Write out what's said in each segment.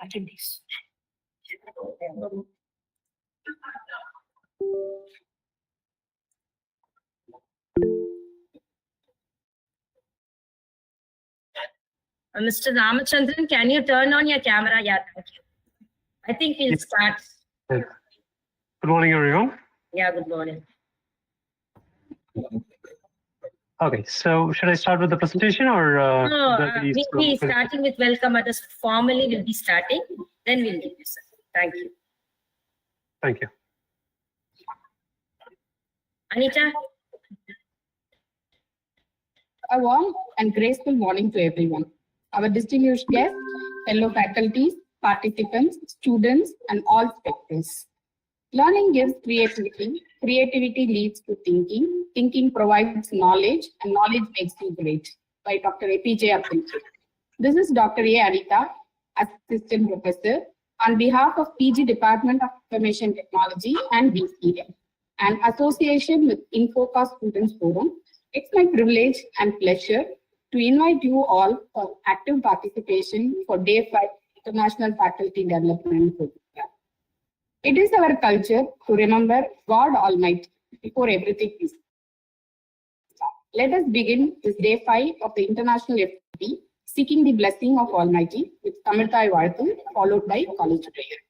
Attendees. Mr. Ramachandran, can you turn on your camera? Yeah, thank you. I think we'll start. Good morning, everyone. Yeah, good morning. Okay, so should I start with the presentation or? We'll be starting with welcome others. Formally, we'll be starting. Then we'll give you, sir. Thank you. Thank you. Anita? A warm and graceful morning to everyone. Our distinguished guests, fellow faculties, participants, students, and all spectators. Learning gives creativity. Creativity leads to thinking. Thinking provides knowledge, and knowledge makes you great. By Dr. APJ Abdul Kalam. This is Dr. A. Anita, Assistant Professor, on behalf of PG Department of Information Technology and BCA, an association with Infocast Students Forum. It's my privilege and pleasure to invite you all for active participation for Day 5 International Faculty Development Program. It is our culture to remember God Almighty before everything is done. Let us begin this Day 5 of the International FTP, seeking the blessing of Almighty with Tamirthai Varthu, followed by college prayer.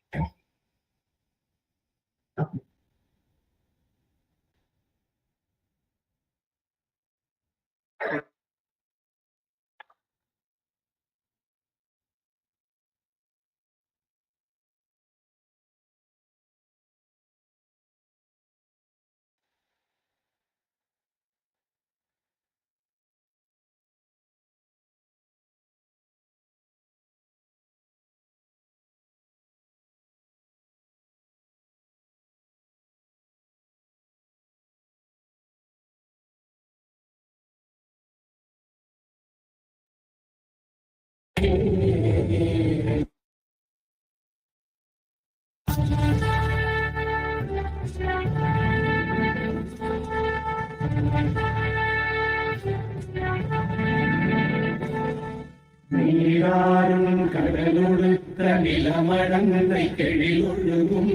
நீராறும் கடலுடுத்த நிலமடங்கை கெழிலொழுகும்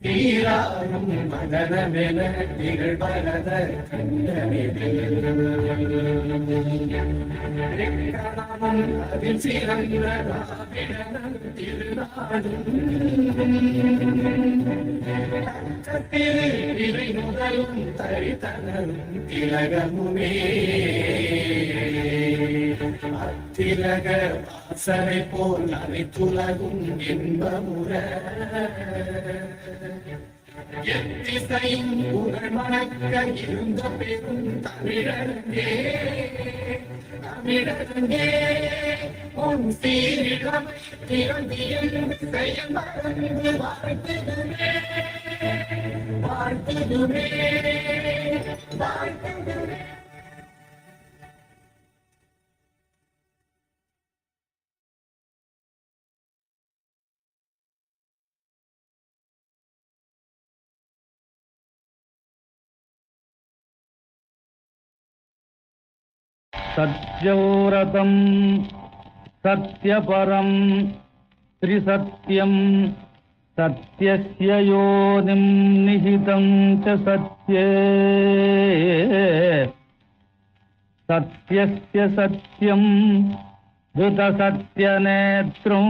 நீராறும் மதனமென திகழ்வரத கண்டனில் அதில் சிறந்த திருநாடும் இவை முதலும் தரித்தனரும் திலகமுமே அத்திலக வாசனை போல் அனைத்துலகும் இன்பமுற எத்திசையும் புகழ் மணக்க இருந்த பெரும் தமிழரங்கே தமிழரங்கே உன் சீரிழமை திறந்தியல் செயல் மறந்து வாழ்த்துதுமே வாழ்த்துதுமே வாழ்த்துதுமே. सत्यव्रतं सत्यपरं त्रिसत्यं सत्यस्य योनिं निहितं च सत्ये सत्यस्य सत्यं धृतसत्यनेत्रं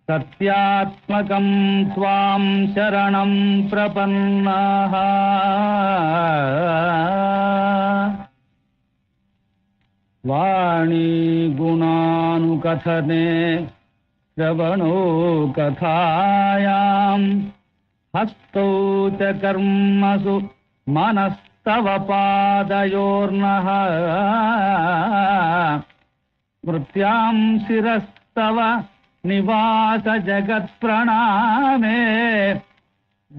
सत्यात्मकं त्वां शरणं प्रपन्नाः वाणी गुणानुकथने श्रवणो कथायां हस्तौ च कर्मसु मनस्तव पादयोर्नः स्मृत्यां शिरस्तव निवास जगत्प्रणामे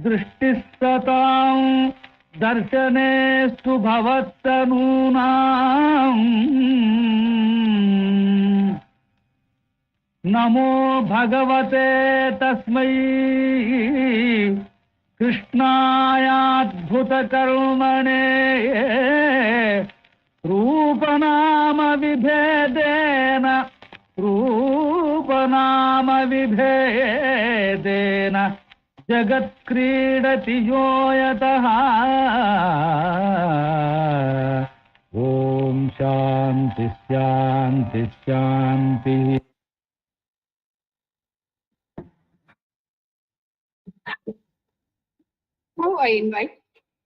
दृष्टिः सतां दर्शनेस्तु भवत्तनूनाम् नमो भगवते तस्मै कृष्णायाद्भुतकर्मणे रूपनामविभेदेन जगत्क्रीडति यो यतः ॐ शान्ति शान्ति शान्तिः। Now I invite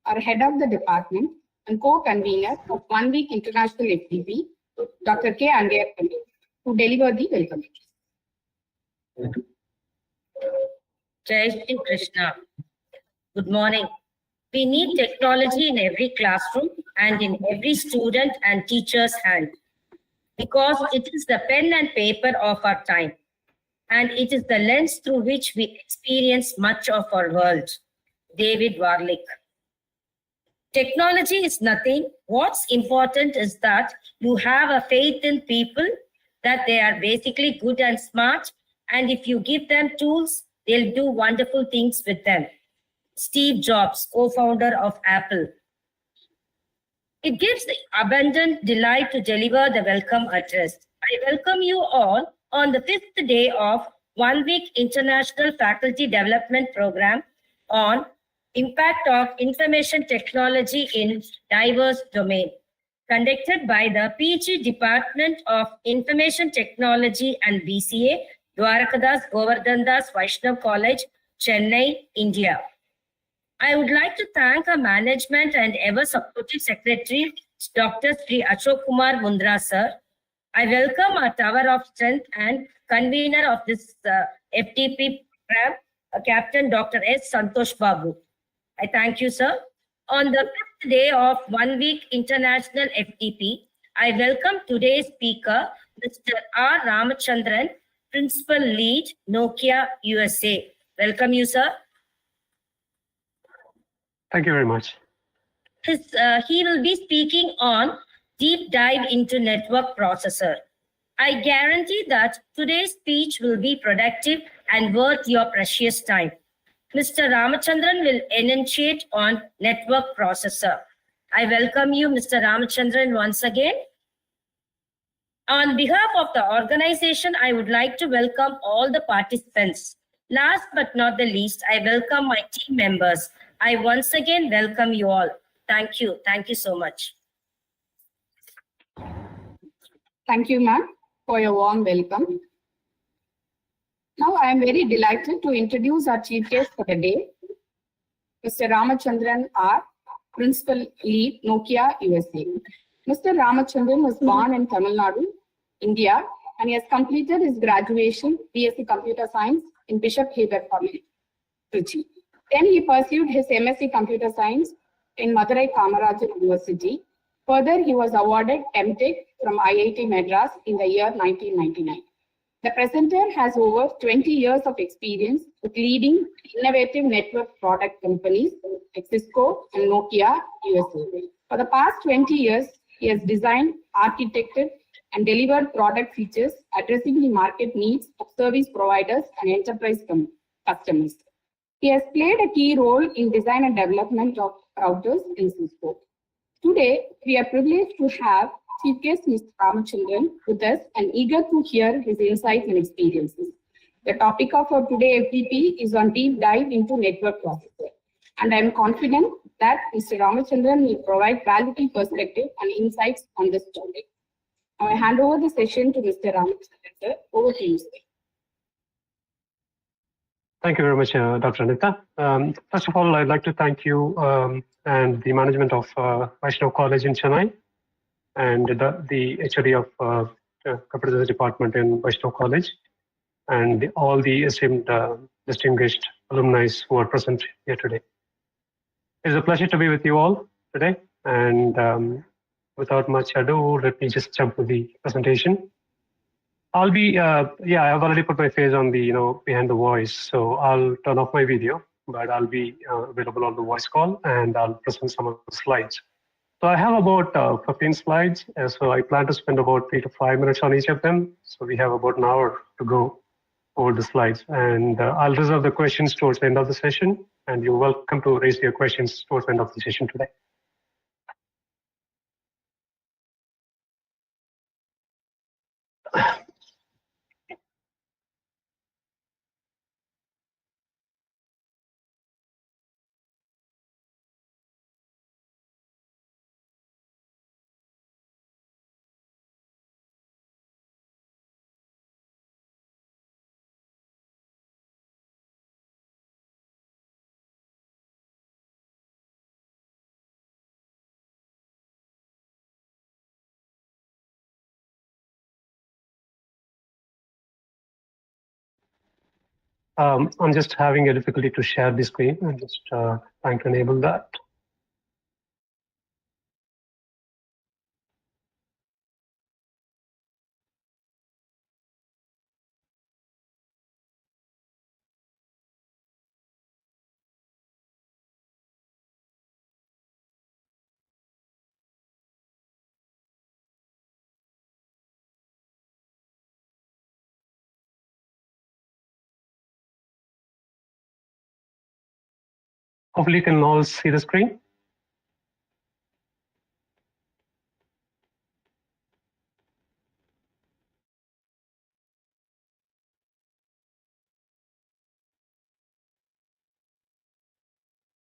our head of the department and co-convener of 1 week international FTP, Dr. K. Andeyappan, to deliver the welcome. Jai Shri Krishna. Good morning. We need technology in every classroom and in every student and teacher's hand because it is the pen and paper of our time and it is the lens through which we experience much of our world. David Warlick. Technology is nothing. What's important is that you have a faith in people, that they are basically good and smart, and if you give them tools, they'll do wonderful things with them. Steve Jobs, co-founder of Apple. It gives the abundant delight to deliver the welcome address. I welcome you all on the 5th day of 1 week International Faculty Development Program on Impact of Information Technology in Diverse Domain, conducted by the PG Department of Information Technology and BCA, Dwarakadas Govardhandas Vaishnav College, Chennai, India. I would like to thank our management and ever supportive secretary, Dr. Sri Ashok Kumar Mundra sir. I welcome our Tower of Strength and convener of this FTP program, Captain Dr. S. Santosh Babu. I thank you, sir. On the 5th day of 1 week International FTP, I welcome today's speaker, Mr. R. Ramachandran, Principal Lead, Nokia, USA. Welcome you, sir. Thank you very much. He will be speaking on deep dive into network processor. I guarantee that today's speech will be productive and worth your precious time. Mr. Ramachandran will enunciate on network processor. I welcome you, Mr. Ramachandran, once again. On behalf of the organization, I would like to welcome all the participants. Last but not the least, I welcome my team members. I once again welcome you all. Thank you. Thank you so much. Thank you, ma'am, for your warm welcome. Now, I am very delighted to introduce our chief guest for the day, Mr. Ramachandran R., Principal Lead, Nokia, USA. Mr. Ramachandran was born in Tamil Nadu, India, and he has completed his graduation, BSc Computer Science, in Bishop Heber College, Trichy. Then he pursued his MSc Computer Science in Madurai Kamarajar University. Further, he was awarded MTech from IIT Madras in the year 1999. The presenter has over 20 years of experience with leading innovative network product companies like Cisco and Nokia, USA. For the past 20 years, he has designed, architected, and delivered product features addressing the market needs of service providers and enterprise customers. He has played a key role in design and development of routers in Cisco. Today, we are privileged to have chief guest, Mr. Ramachandran, with us and eager to hear his insights and experiences. The topic of our today FDP is on deep dive into network processor. And I am confident that Mr. Ramachandran will provide valuable perspective and insights on this topic. Now I hand over the session to Mr. Ramachandran, sir. Over to you, sir. Thank you very much, Dr. Anita. First of all, I'd like to thank you and the management of Vaishnav College in Chennai and the HOD of Computer Science Department in Vaishnav College and all the esteemed distinguished alumni who are present here today. It's a pleasure to be with you all today. And without much ado, let me just jump to the presentation. I'll be, I've already put my face on the, behind the voice. So I'll turn off my video, but I'll be available on the voice call and I'll present some of the slides. So I have about 15 slides. So I plan to spend about 3 to 5 minutes on each of them. So we have about an hour to go over the slides. And I'll reserve the questions towards the end of the session. And you're welcome to raise your questions towards the end of the session today. I'm just having a difficulty to share the screen. I'm just trying to enable that. Hopefully you can all see the screen.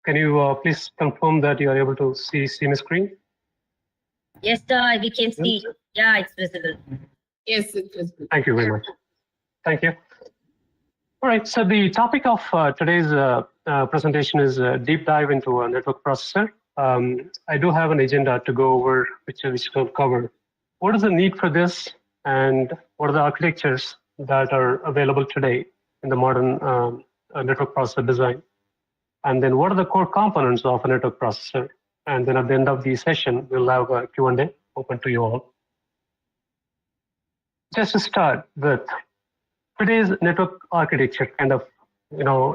Can you please confirm that you are able to see my screen? Yes, sir, we can see. Yeah, it's visible. Yes, it is good. Thank you very much. Thank you. All right, so the topic of today's presentation is a deep dive into a network processor. I do have an agenda to go over, which will cover what is the need for this and what are the architectures that are available today in the modern network processor design. And then what are the core components of a network processor? And then at the end of the session, we'll have a Q&A open to you all. Just to start with, today's network architecture kind of,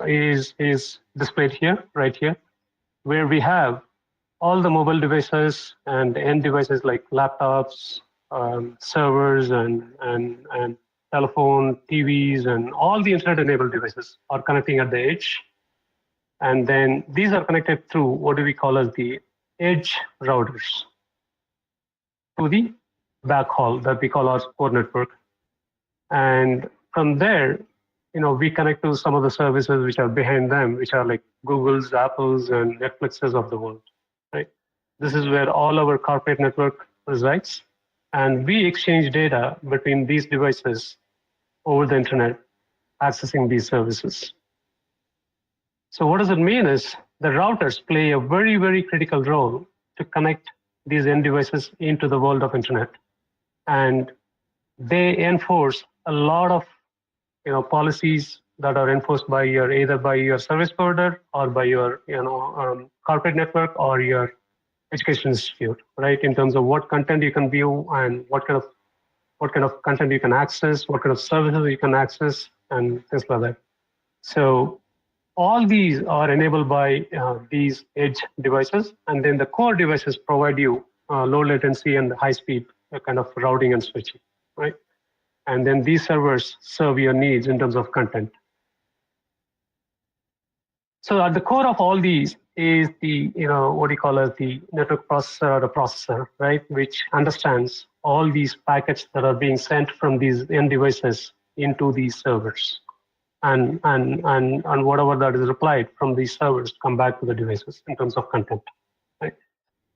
is displayed here, right here, where we have all the mobile devices and end devices like laptops, servers, and telephone, TVs, and all the internet-enabled devices are connecting at the edge. And then these are connected through what do we call as the edge routers to the backhaul that we call our core network. And from there, we connect to some of the services which are behind them, which are like Google's, Apple's, and Netflix's of the world, right? This is where all our corporate network resides. And we exchange data between these devices over the internet, accessing these services. So what does it mean is the routers play a very, very critical role to connect these end devices into the world of internet. And they enforce a lot of policies that are enforced by either by your service provider or by your corporate network or your education institute, right? In terms of what content you can view and what kind of content you can access, what kind of services you can access, and things like that. So all these are enabled by these edge devices, and then the core devices provide you low latency and high speed kind of routing and switching, right? And then these servers serve your needs in terms of content. So at the core of all these is the, what do you call it, the network processor or the processor, right, which understands all these packets that are being sent from these end devices into these servers. And whatever that is replied from these servers come back to the devices in terms of content, right?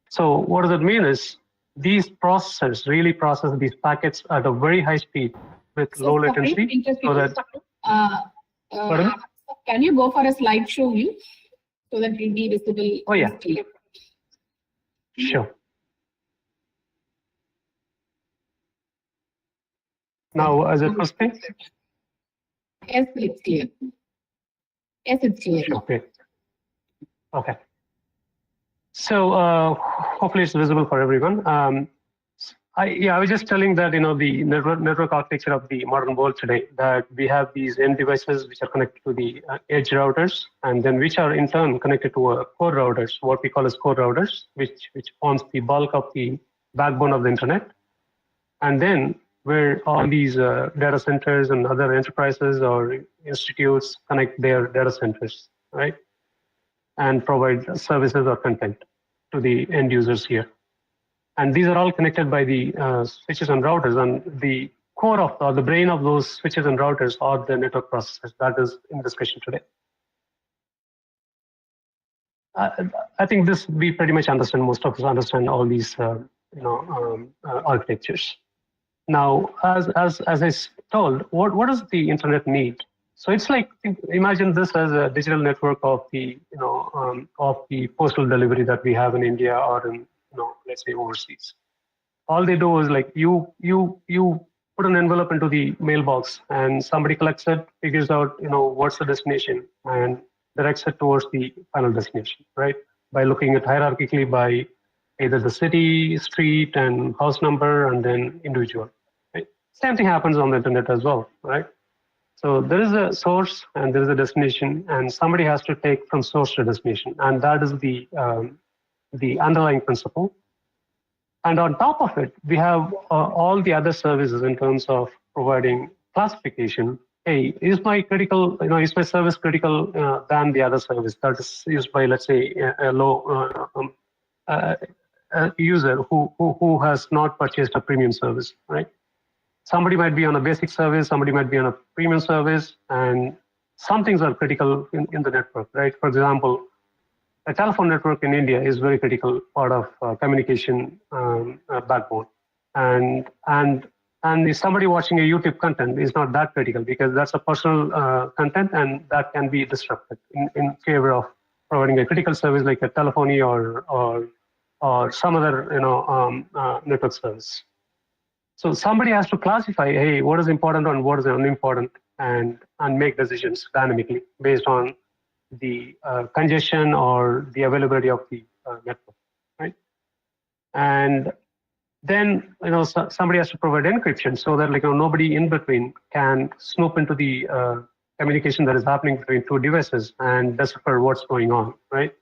So what does it mean is these processors really process these packets at a very high speed with low latency. So that, can you go for a slideshow view so that it will be visible? Oh, yeah. Sure. Now, as it was thing? Yes, it's clear. Yes, it's clear. Okay. Okay. So hopefully it's visible for everyone. I was just telling that, the network architecture of the modern world today, that we have these end devices which are connected to the edge routers, and then which are in turn connected to core routers, what we call as core routers, which forms the bulk of the backbone of the internet. And then where all these data centers and other enterprises or institutes connect their data centers, right? And provide services or content to the end users here. And these are all connected by the switches and routers, and the core of or the brain of those switches and routers are the network processors. That is in discussion today. I think this we pretty much understand. Most of us understand all these architectures. Now, as I told, what does the internet need? So it's like, imagine this as a digital network of the of the postal delivery that we have in India or in let's say overseas. All they do is like you put an envelope into the mailbox and somebody collects it, figures out what's the destination and directs it towards the final destination, right? By looking at hierarchically by either the city, street, and house number, and then individual. Right? Same thing happens on the internet as well, right? So there is a source and there is a destination, and somebody has to take from source to destination, and that is the underlying principle. And on top of it, we have all the other services in terms of providing classification. Hey, is my service critical than the other service that is used by, let's say, a low user who has not purchased a premium service, right? Somebody might be on a basic service, somebody might be on a premium service, and some things are critical in the network, right? For example, a telephone network in India is very critical part of communication backbone. And if somebody watching a YouTube content is not that critical because that's a personal content and that can be disrupted in favor of providing a critical service like a telephony or some other network service. So somebody has to classify, hey, what is important and what is unimportant, and make decisions dynamically based on the congestion or the availability of the network, right? And then somebody has to provide encryption so that nobody in between can snoop into the communication that is happening between two devices and decipher what's going on, right?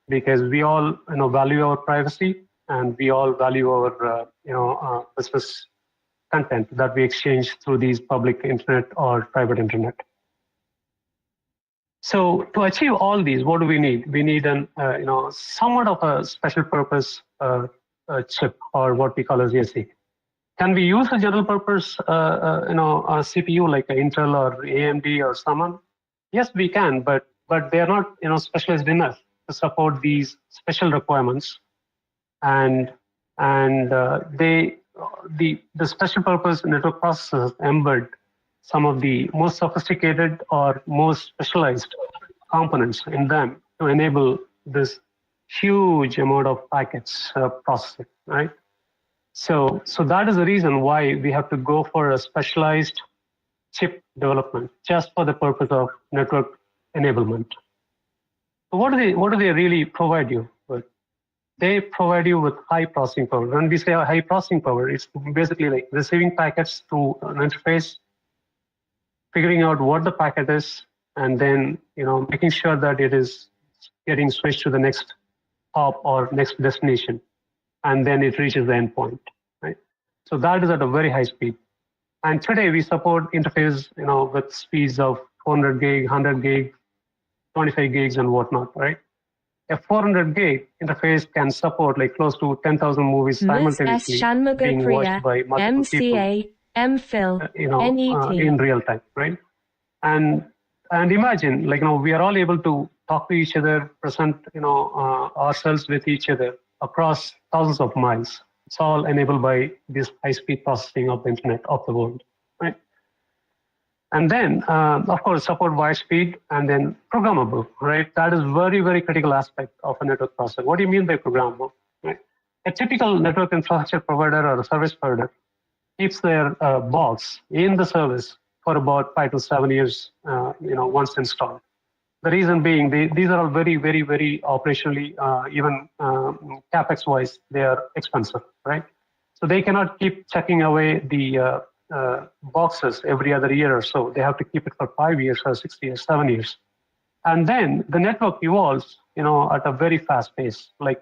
Because we all value our privacy and we all value our business content that we exchange through these public internet or private internet. So to achieve all these, what do we need? We need an somewhat of a special purpose chip, or what we call as ASIC. Can we use a general purpose a CPU like Intel or AMD or someone? Yes, we can, but they are not specialized enough to support these special requirements, and the special purpose network processors embed some of the most sophisticated or most specialized components in them to enable this huge amount of packets processing, right? So that is the reason why we have to go for a specialized chip development just for the purpose of network enablement. So what do they really provide you with? They provide you with high processing power. When we say high processing power, it's basically like receiving packets through an interface, figuring out what the packet is, and then making sure that it is getting switched to the next hop or next destination, and then it reaches the endpoint, right? So that is at a very high speed. And today we support interface with speeds of 400 gig, 100 gig, 25 gigs and whatnot, right? A 400 gig interface can support like close to 10,000 movies Ms. S. simultaneously being watched Shanmugapriya, by multiple people, MCA, MPhil, NET. in real time, right? And imagine, like, we are all able to talk to each other, present, ourselves with each other across thousands of miles. It's all enabled by this high-speed processing of the internet of the world, right? And then, of course, support wire speed and then programmable, right? That is very, very critical aspect of a network processor. What do you mean by programmable, right? A typical network infrastructure provider or a service provider keeps their box in the service for about 5 to 7 years, once installed. The reason being, these are all very, very, very operationally, even capex-wise, they are expensive, right? So they cannot keep checking away the boxes every other year or so. They have to keep it for 5 years or 6 years, 7 years. And then the network evolves, at a very fast pace. Like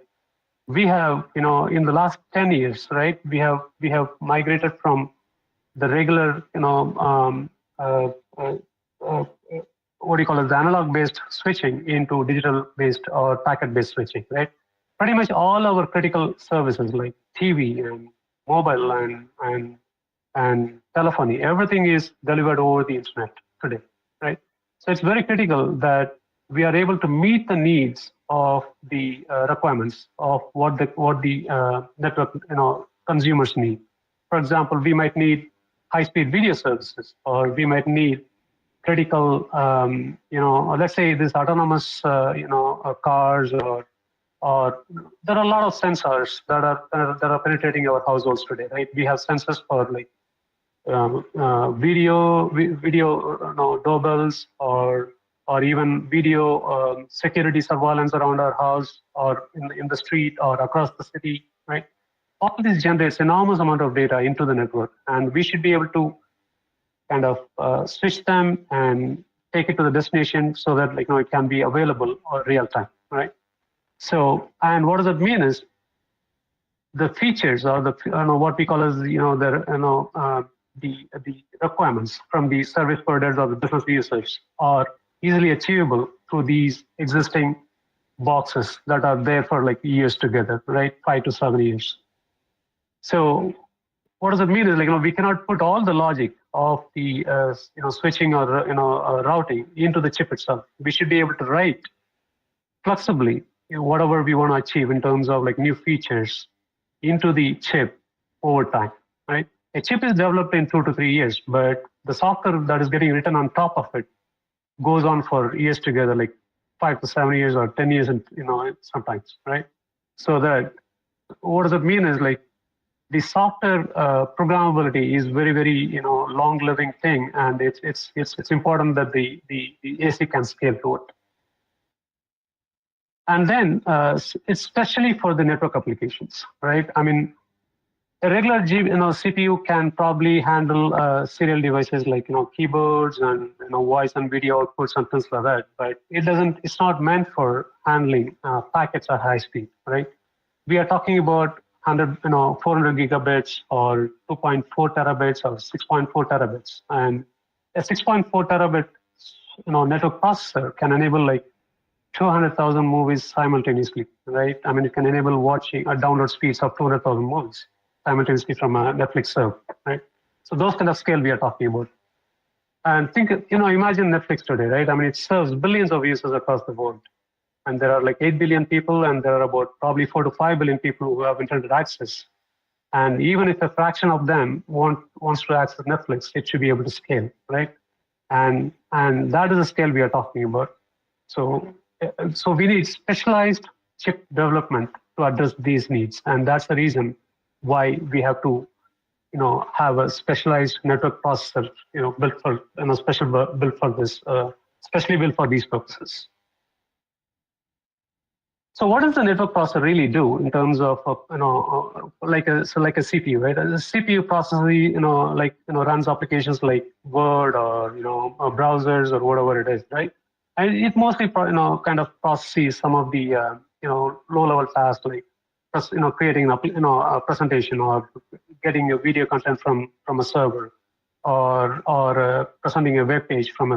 we have, in the last 10 years, right, we have migrated from the regular, what do you call it, the analog-based switching into digital-based or packet-based switching, right? Pretty much all our critical services like TV and mobile and telephony, everything is delivered over the internet today, right? So it's very critical that we are able to meet the needs of the requirements of what the network consumers need. For example, we might need high-speed video services, or we might need critical, let's say this autonomous, cars, or there are a lot of sensors that are penetrating our households today, right? We have sensors for like video doorbells, or even video security surveillance around our house, or in the street, or across the city, right? All this generates enormous amount of data into the network, and we should be able to kind of switch them and take it to the destination so that it can be available or real time, right? So, and what does it mean is the features, or the what we call as the requirements from the service providers or the business users are easily achievable through these existing boxes that are there for like years together, right? 5 to 7 years. So what does it mean is we cannot put all the logic of the switching or routing into the chip itself. We should be able to write flexibly whatever we want to achieve in terms of like new features into the chip over time, right? A chip is developed in 2 to 3 years, but the software that is getting written on top of it goes on for years together, like 5 to 7 years or 10 years, and sometimes, right? So that what does it mean is like the software programmability is very, very long-living thing, and it's important that the AC can scale to it. And then especially for the network applications, right? I mean, a regular CPU can probably handle serial devices like keyboards and voice and video outputs and things like that, but it's not meant for handling packets at high speed, right? We are talking about 400 gigabits or 2.4 terabits or 6.4 terabits, and a 6.4 terabit network processor can enable like 200,000 movies simultaneously, right? I mean, it can enable watching download speeds of 200,000 movies simultaneously from a Netflix server, right? So those kind of scale we are talking about. And think, imagine Netflix today, right? I mean, it serves billions of users across the world. And there are like 8 billion people, and there are about probably 4 to 5 billion people who have internet access. And even if a fraction of them wants to access Netflix, it should be able to scale, right? And that is the scale we are talking about. So we need specialized chip development to address these needs, and that's the reason why we have to, have a specialized network processor, built for, built for this, specially built for these purposes. So what does the network processor really do in terms of, like a CPU, right? A CPU processor, runs applications like Word or, browsers or whatever it is, right? And it mostly, kind of processes some of the, low-level tasks like, creating a presentation, or getting a video content from a server, or presenting a web page from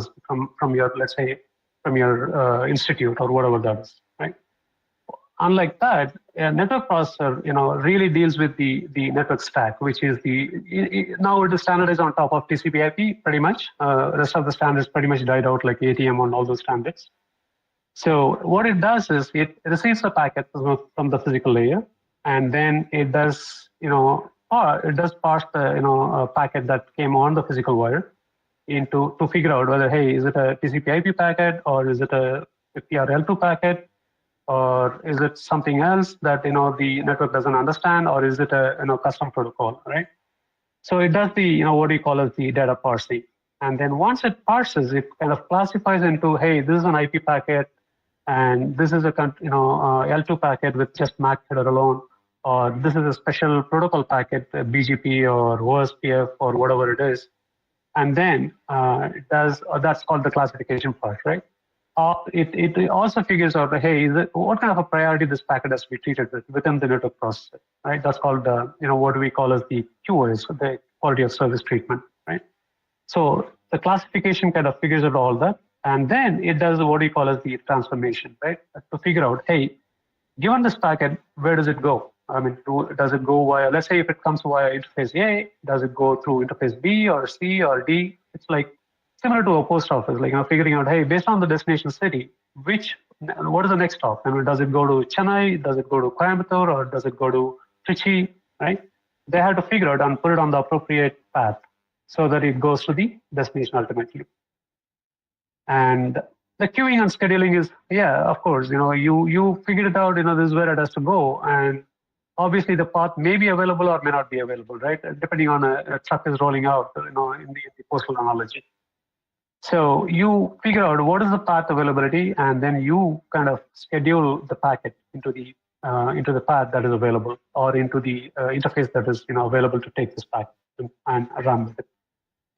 your, let's say, your institute or whatever that is, right? Unlike that, a network processor, really deals with the network stack, which is now it is standardized on top of TCP/IP pretty much. Rest of the standards pretty much died out, like ATM and all those standards. So what it does is it receives a packet from the physical layer, and then it does, parse the packet that came on the physical wire to figure out whether, hey, is it a TCP/IP packet, or is it a PRL2 packet, or is it something else that the network doesn't understand, or is it a custom protocol, right? So it does the what we call as the data parsing, and then once it parses, it kind of classifies into, hey, this is an IP packet, and this is a L2 packet with just MAC header alone, or this is a special protocol packet, BGP or OSPF or whatever it is, and then it does that's called the classification part, right? It also figures out, hey, what kind of a priority this packet has to be treated with within the network processor, right? That's called what we call as the QoS, the quality of service treatment, right? So the classification kind of figures out all that, and then it does what we call as the transformation, right? To figure out, hey, given this packet, where does it go? I mean, does it go via, let's say if it comes via interface A, does it go through interface B or C or D? It's like similar to a post office, like figuring out, hey, based on the destination city, what is the next stop? I mean, does it go to Chennai? Does it go to Coimbatore? Or does it go to Trichy? Right? They have to figure out and put it on the appropriate path so that it goes to the destination ultimately. And the queuing and scheduling is, yeah, of course, you figured it out. This is where it has to go, and obviously the path may be available or may not be available, right? Depending on a truck is rolling out, in the postal analogy. So you figure out what is the path availability, and then you kind of schedule the packet into the path that is available, or into the interface that is available to take this packet and run with it.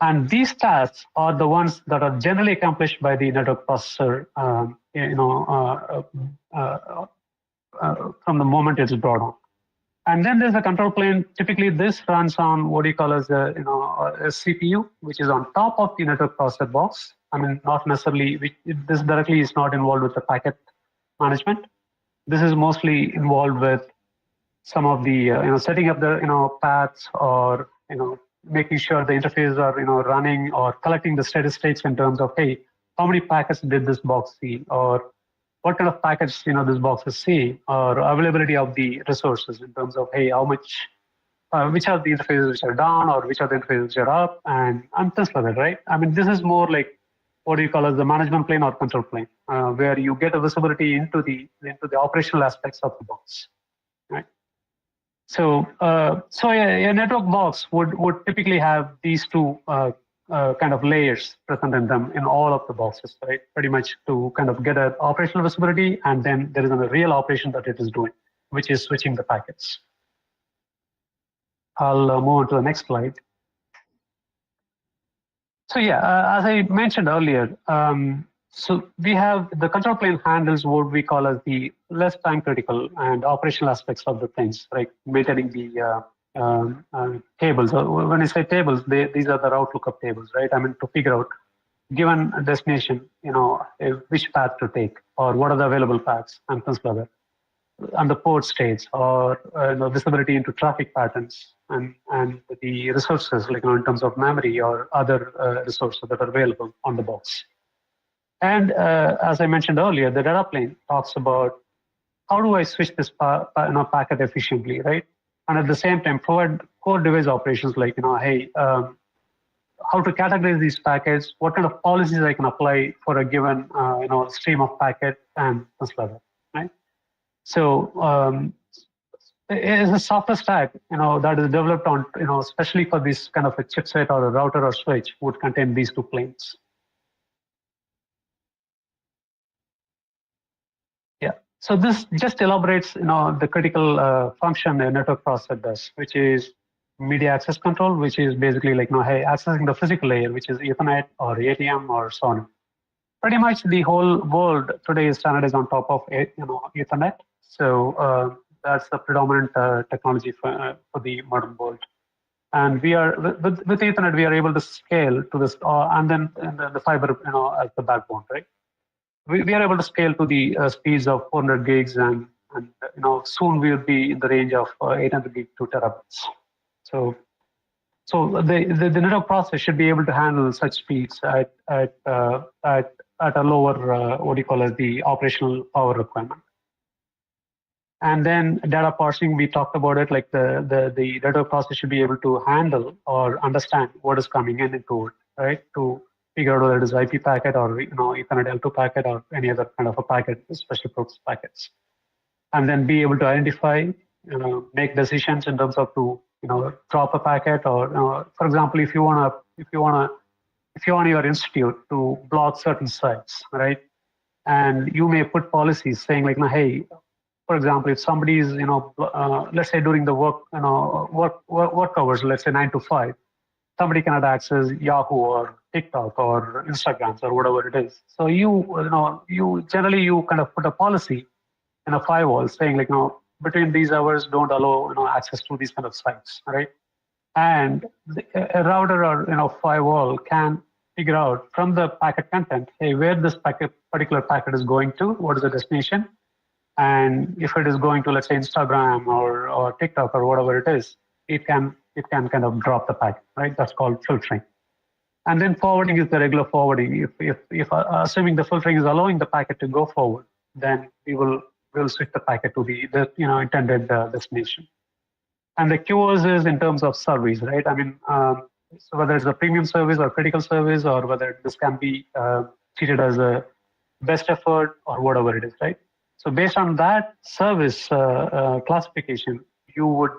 And these tasks are the ones that are generally accomplished by the network processor, from the moment it's brought on. And then there's a control plane. Typically, this runs on what you call as a CPU, which is on top of the network processor box. I mean, not necessarily. This directly is not involved with the packet management. This is mostly involved with some of the setting up the paths, or making sure the interfaces are running, or collecting the statistics in terms of, hey, how many packets did this box see, or what kind of packets this box is seeing, or availability of the resources in terms of, hey, how much, which are the interfaces which are down, or which are the interfaces which are up, and things like that, right? I mean, this is more like what do you call as the management plane or control plane, where you get a visibility into the operational aspects of the box, right? So, a network box would typically have these two kind of layers present in them in all of the boxes, right? Pretty much to kind of get an operational visibility, and then there is a real operation that it is doing, which is switching the packets. I'll move on to the next slide. So yeah, as I mentioned earlier, so we have the control plane handles what we call as the less time critical and operational aspects of the things, like maintaining the tables. When I say tables, these are the route lookup tables, right? I mean, to figure out, given a destination, which path to take, or what are the available paths, and things like that. And the port states, or visibility into traffic patterns, and the resources, like in terms of memory or other resources that are available on the box. And as I mentioned earlier, the data plane talks about how do I switch this packet efficiently, right? And at the same time, provide core device operations like, hey, how to categorize these packets, what kind of policies I can apply for a given, stream of packet, and things like that, right? So it's a software stack, that is developed on, especially for this kind of a chipset or a router or switch, would contain these two planes. Yeah. So this just elaborates, the critical function a network processor does, which is media access control, which is basically like, hey, accessing the physical layer, which is Ethernet or ATM or so on. Pretty much the whole world today is standardized on top of, Ethernet. So that's the predominant technology for the modern world. And we are with Ethernet, we are able to scale to this, and then the fiber, as the backbone, right? we are able to scale to the speeds of 400 gigs, and soon we'll be in the range of 800 gig to terabits. So the network processor should be able to handle such speeds at a lower the operational power requirement. And then data parsing, we talked about it, like the network processor should be able to handle or understand what is coming in into it, right? To figure out whether it is IP packet or Ethernet L2 packet or any other kind of a packet, special purpose packets, and then be able to identify, make decisions in terms of to drop a packet, or for example, if you want your institute to block certain sites, right? And you may put policies saying like, hey, for example, if somebody is, let's say during the work hours, let's say 9 to 5, somebody cannot access Yahoo or TikTok or Instagram or whatever it is. So you generally kind of put a policy in a firewall saying like, between these hours, don't allow access to these kind of sites, right? And a router or firewall can figure out from the packet content, hey, where this particular packet is going to, what is the destination, and if it is going to, let's say, Instagram or TikTok or whatever it is, it can kind of drop the packet, right? That's called filtering. And then forwarding is the regular forwarding. If assuming the filtering is allowing the packet to go forward, then we'll switch the packet to the intended destination. And the QoS is in terms of service, right? I mean, so whether it's a premium service or critical service, or whether this can be treated as a best effort or whatever it is, right? So based on that service classification, you would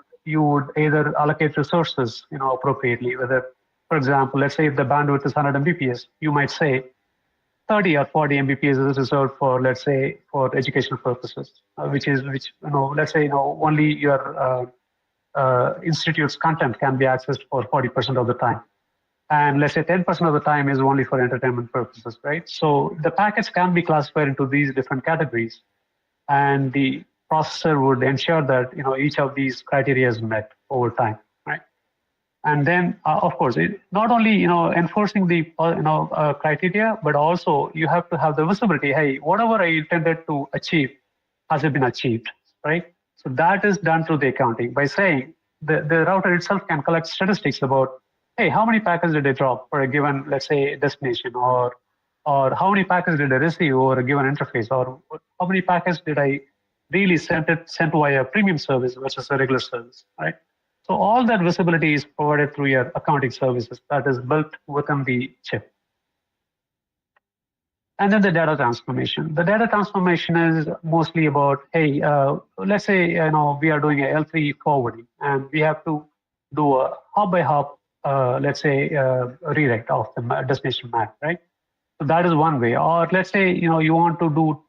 either allocate resources, appropriately. Whether, for example, let's say if the bandwidth is 100 Mbps, you might say 30 or 40 Mbps is reserved for, let's say, for educational purposes, which let's say only your institute's content can be accessed for 40% of the time. And let's say 10% of the time is only for entertainment purposes, right? So the packets can be classified into these different categories, and the processor would ensure that each of these criteria is met over time, right? And then, of course, not only enforcing the criteria, but also you have to have the visibility. Hey, whatever I intended to achieve, has it been achieved, right? So that is done through the accounting by saying the router itself can collect statistics about, hey, how many packets did I drop for a given, let's say, destination, or how many packets did I receive over a given interface, or how many packets did I really sent via a premium service versus a regular service, right? So all that visibility is provided through your accounting services that is built within the chip. And then the data transformation. The data transformation is mostly about, hey, let's say we are doing a L3 forwarding, and we have to do a hop by hop, let's say, redirect of the destination map, right? So that is one way. Or let's say you want to do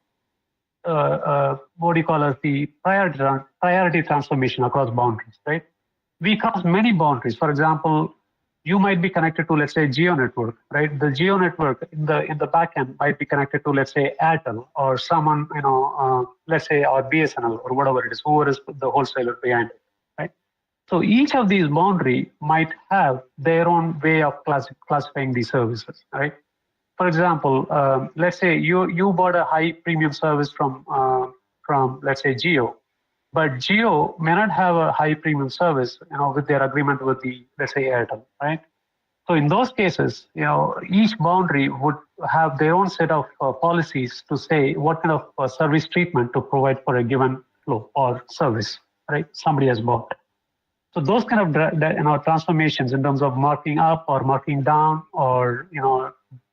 what do you call as the priority transformation across boundaries, right? We cross many boundaries. For example, you might be connected to, let's say, Geo network, right? The Geo network in the backend might be connected to, let's say, Airtel or someone, let's say, or BSNL or whatever it is, whoever is the wholesaler behind it, right? So each of these boundary might have their own way of classifying these services, right? For example, let's say you bought a high premium service from let's say Geo, but Geo may not have a high premium service, with their agreement with the, let's say, Airtel, right? So in those cases, each boundary would have their own set of policies to say what kind of service treatment to provide for a given flow or service, right? Somebody has bought. So those kind of transformations in terms of marking up or marking down, or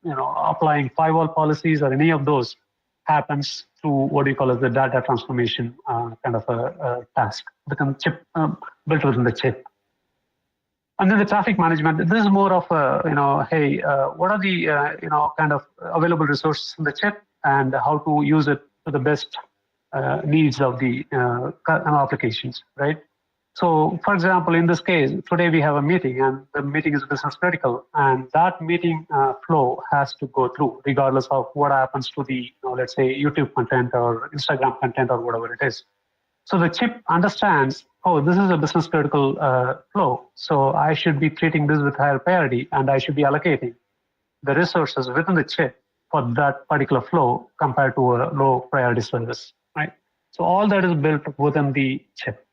applying firewall policies or any of those, happens through what do you call as the data transformation kind of a task within chip, built within the chip. And then the traffic management. This is more of a hey, what are the kind of available resources in the chip, and how to use it to the best needs of the applications, right? So, for example, in this case, today we have a meeting, and the meeting is business critical, and that meeting flow has to go through regardless of what happens to the, let's say, YouTube content or Instagram content or whatever it is. So the chip understands, oh, this is a business critical flow, so I should be treating this with higher priority, and I should be allocating the resources within the chip for that particular flow compared to a low priority service, right? So all that is built within the chip.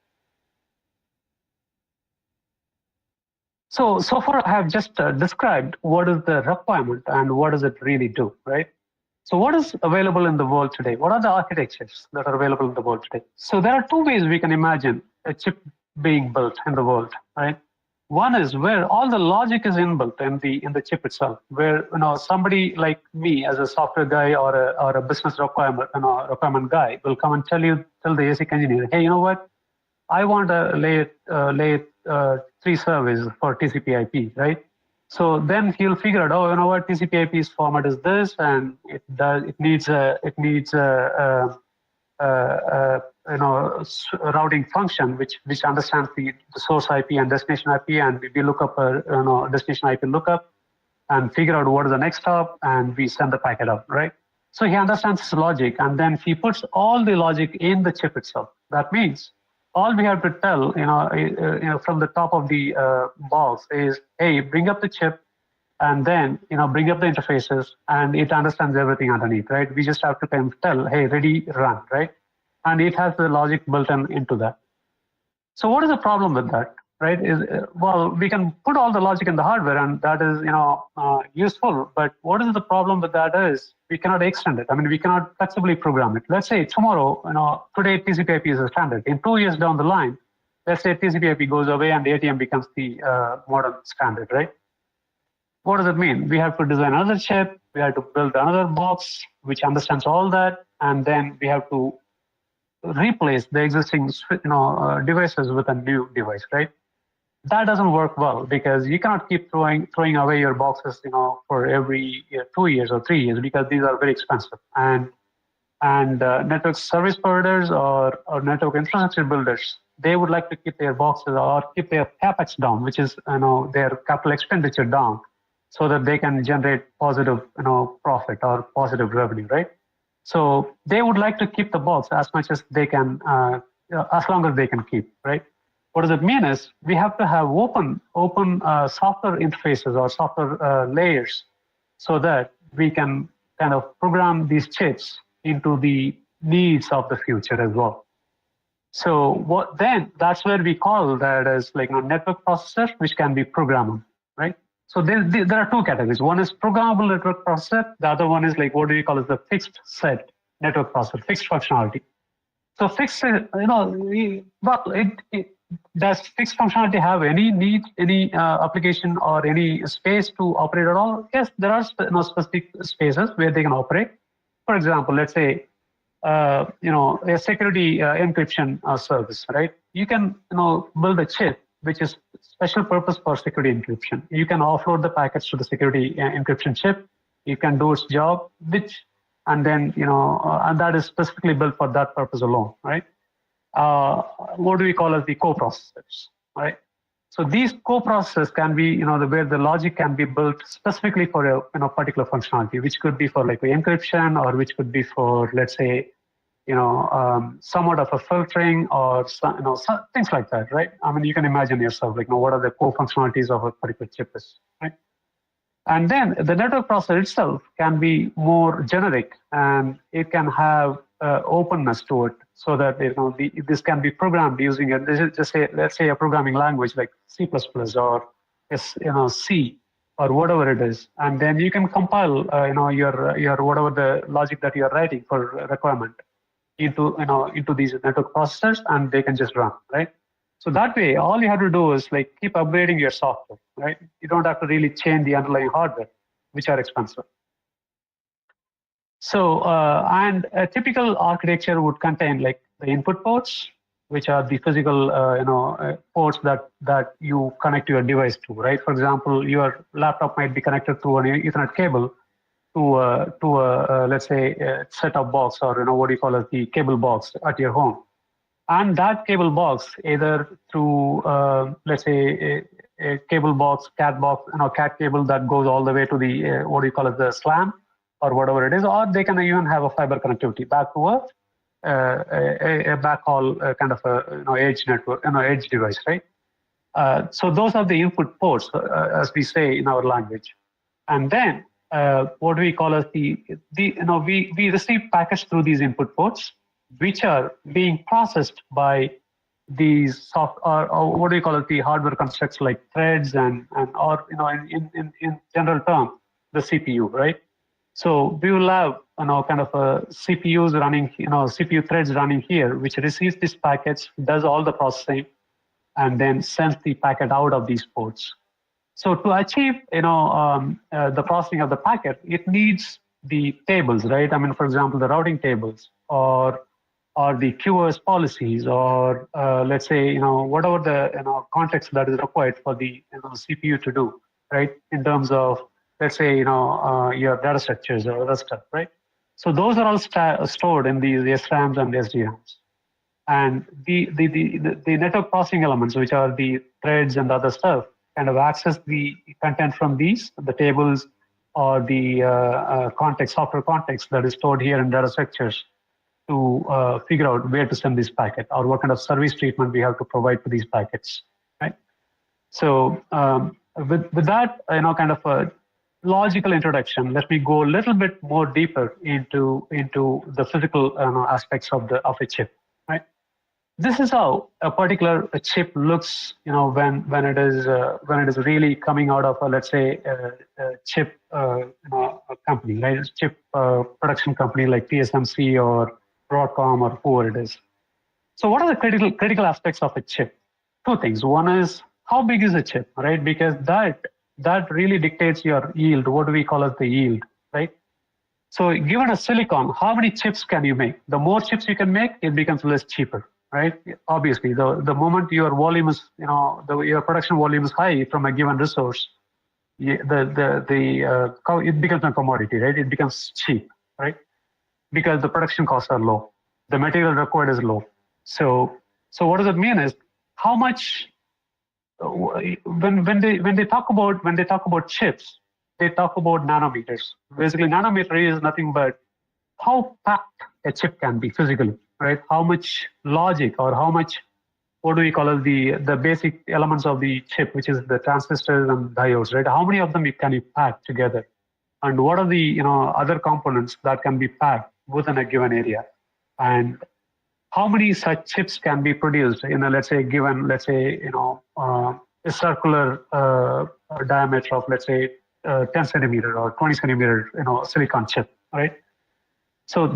So far I have just described what is the requirement and what does it really do, right? So what is available in the world today? What are the architectures that are available in the world today? So there are two ways we can imagine a chip being built in the world, right? One is where all the logic is inbuilt in the chip itself, where somebody like me as a software guy or a business requirement guy will come and tell the ASIC engineer, hey, you know what? I want a layer 3 service for TCP/IP, right? So then he'll figure out, oh, you know what, TCP/IP's format is this, and it needs a routing function which understands the source IP and destination IP, and we look up a destination IP lookup and figure out what is the next stop, and we send the packet up, right? So he understands his logic, and then he puts all the logic in the chip itself. That means all we have to tell, from the top of the box is, hey, bring up the chip, and then bring up the interfaces, and it understands everything underneath, right? We just have to kind of tell, hey, ready, run, right? And it has the logic built into that. So what is the problem with that, right? Well, we can put all the logic in the hardware, and that is useful. But what is the problem with that is we cannot extend it. I mean, we cannot flexibly program it. Let's say tomorrow, today TCP/IP is a standard. In 2 years down the line, let's say TCP/IP goes away and ATM becomes the modern standard, right? What does it mean? We have to design another chip. We have to build another box which understands all that, and then we have to replace the existing devices with a new device, right? That doesn't work well because you cannot keep throwing away your boxes, for every 2 years or 3 years, because these are very expensive. And network service providers or network infrastructure builders, they would like to keep their boxes or keep their capex down, which is their capital expenditure down, so that they can generate positive profit or positive revenue, right? So they would like to keep the box as much as they can, as long as they can keep, right? What does it mean is we have to have open software interfaces or software layers, so that we can kind of program these chips into the needs of the future as well. So that's where we call that as like a network processor, which can be programmable, right? So there are two categories. One is programmable network processor. The other one is like, what do you call as the fixed set network processor, fixed functionality. So fixed, does fixed functionality have any need, any application or any space to operate at all? Yes, there are specific spaces where they can operate. For example, let's say, a security encryption service, right? You can, build a chip which is special purpose for security encryption. You can offload the packets to the security encryption chip. You can do its job, and then, and that is specifically built for that purpose alone, right? What do we call as the coprocessors, right? So these coprocessors can be, where the logic can be built specifically for a particular functionality, which could be for like encryption, or which could be for, let's say, somewhat of a filtering, or things like that, right? I mean, you can imagine yourself, like, what are the core functionalities of a particular chip is, right? And then the network processor itself can be more generic, and it can have openness to it, so that this can be programmed using let's say a programming language like C++ or C or whatever it is, and then you can compile your whatever the logic that you're writing for requirement into these network processors, and they can just run, right? So that way, all you have to do is like keep upgrading your software, right? You don't have to really change the underlying hardware, which are expensive. So, and a typical architecture would contain like the input ports, which are the physical, ports that you connect your device to, right? For example, your laptop might be connected through an Ethernet cable to a let's say a set-top box, or what do you call it, the cable box at your home. And that cable box, either through let's say a cable box, cat box, cat cable that goes all the way to the what do you call it, the SLAM, or whatever it is, or they can even have a fiber connectivity back to a backhaul kind of a edge network, edge device, right? So those are the input ports, as we say in our language. And then what we call as we receive packets through these input ports, which are being processed by these soft or what do you call it, the hardware constructs like threads and or in general term the CPU, right? So we will have kind of a CPUs running, CPU threads running here, which receives these packets, does all the processing, and then sends the packet out of these ports. So to achieve the processing of the packet, it needs the tables, right? I mean, for example, the routing tables or the QoS policies, or let's say whatever the context that is required for the CPU to do, right? In terms of, let's say your data structures or other stuff, right? So those are all stored in these SRAMs and SDRAMs. And the network processing elements, which are the threads and other stuff, kind of access the content from these, the tables or the software context that is stored here in data structures, to figure out where to send this packet or what kind of service treatment we have to provide for these packets, right? So with that, kind of a logical introduction, let me go a little bit more deeper into the physical aspects of a chip, right? This is how a particular chip looks, when it is really coming out of let's say a chip a company, right? A chip production company like TSMC or Broadcom or whoever it is. So what are the critical aspects of a chip? Two things. One is, how big is a chip, right? Because that really dictates your yield. What do we call as the yield, right? So given a silicon, how many chips can you make? The more chips you can make, it becomes less cheaper, right? Obviously, the moment your volume is, your production volume is high from a given resource, it becomes a commodity, right? It becomes cheap, right? Because the production costs are low, the material required is low. So what does it mean is, how much when they talk about chips, they talk about nanometers. Basically, nanometer is nothing but how packed a chip can be physically, right? How much logic, or how much, what do we call it, the basic elements of the chip, which is the transistors and diodes, right? How many of them can you pack together? And what are the other components that can be packed within a given area? And how many such chips can be produced in a, let's say, given, let's say, a circular diameter of, let's say, 10 centimeter or 20 centimeter, silicon chip, right? So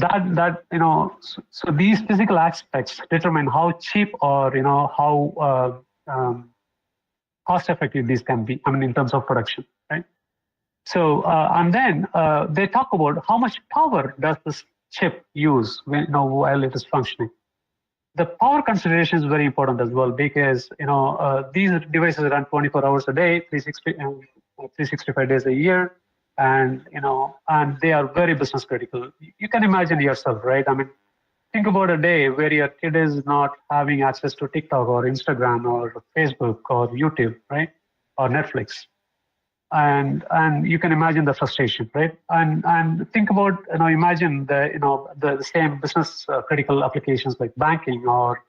so these physical aspects determine how cheap or how cost effective these can be. I mean, in terms of production, right? So and then they talk about how much power does this chip use while it is functioning. The power consideration is very important as well, because these devices run 24 hours a day, 365 days a year, and and they are very business critical. You can imagine yourself, right? I mean, think about a day where your kid is not having access to TikTok or Instagram or Facebook or YouTube, right, or Netflix. And you can imagine the frustration, right? And think about, imagine the same business critical applications like banking or